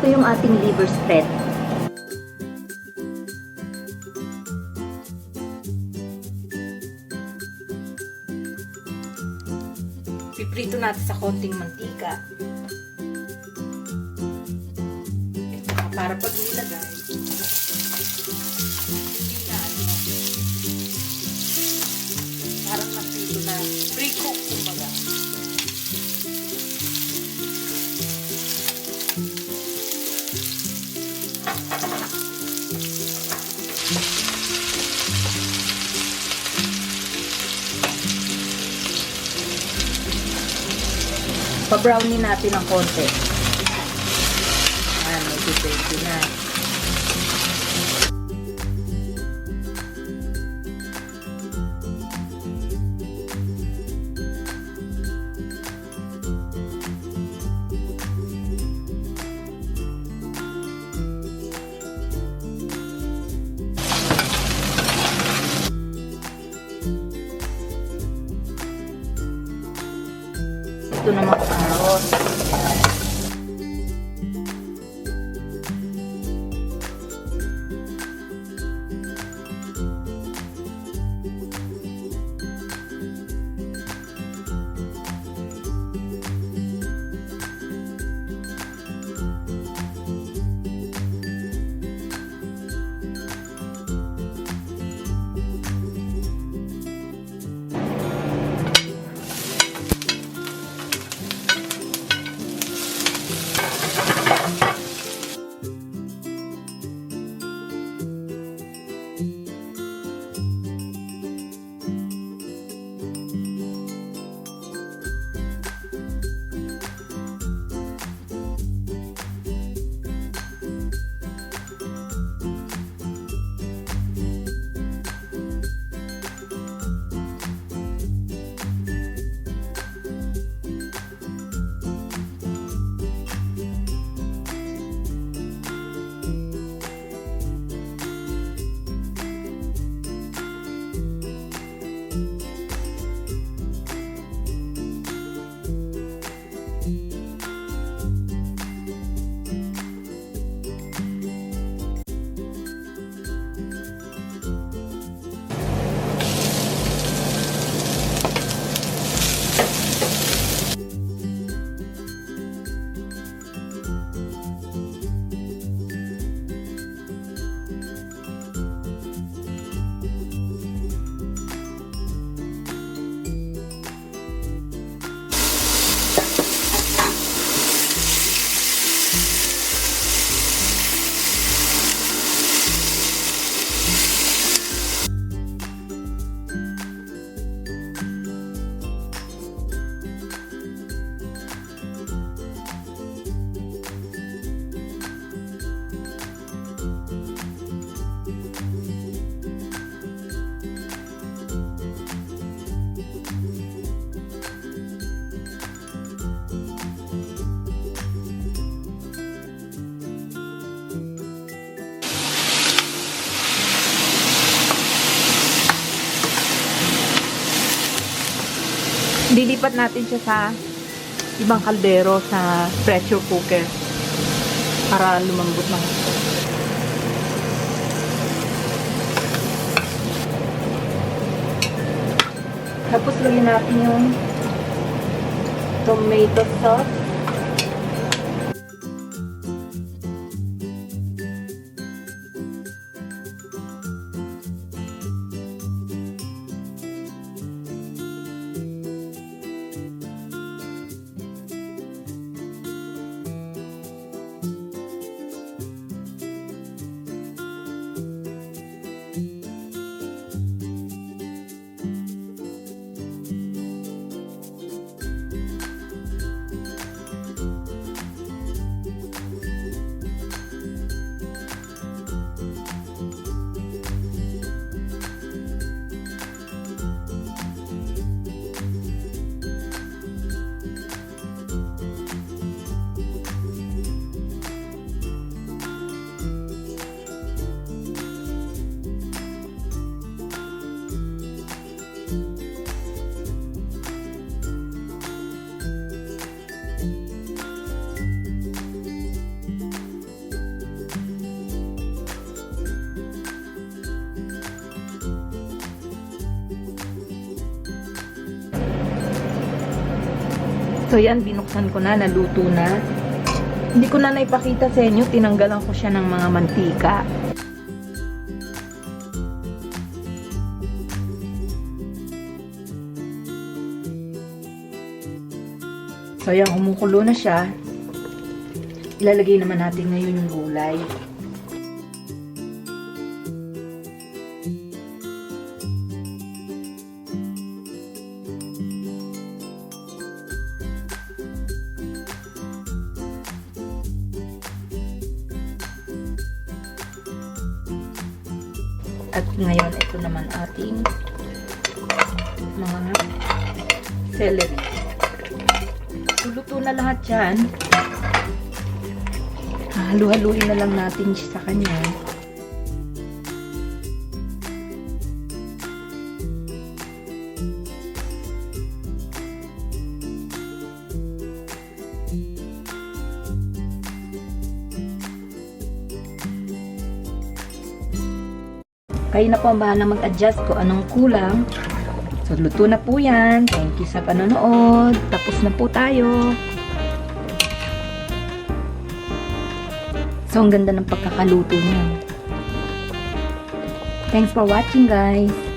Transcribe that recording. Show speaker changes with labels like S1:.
S1: ito yung ating liver spread.
S2: Piprito natin sa konting mantika. Para pag nilagay, hindi na parang napito na pre-cook kumbaga.
S1: Pa-brownie natin ng konti. Ayan, medyo na. Ito naman carrot. Dilipat natin siya sa ibang kaldero sa pressure cooker para lumambot ng gusto. Tapos lagyan natin yung tomato sauce. So yan, binuksan ko na, naluto na. Hindi ko na naipakita sa inyo, tinanggalan ko siya ng mga mantika. So yan, kumukulo na siya. Ilalagay naman natin ngayon yung gulay. At ngayon, ito naman ating mga celery. Luto na lahat yan. Halu-haluin na lang natin sa kanya. Kayo na po ang bahala mag-adjust kung anong kulang. So, luto na po yan. Thank you sa panonood. Tapos na po tayo. So, ang ganda ng pagkakaluto niya. Thanks for watching, guys.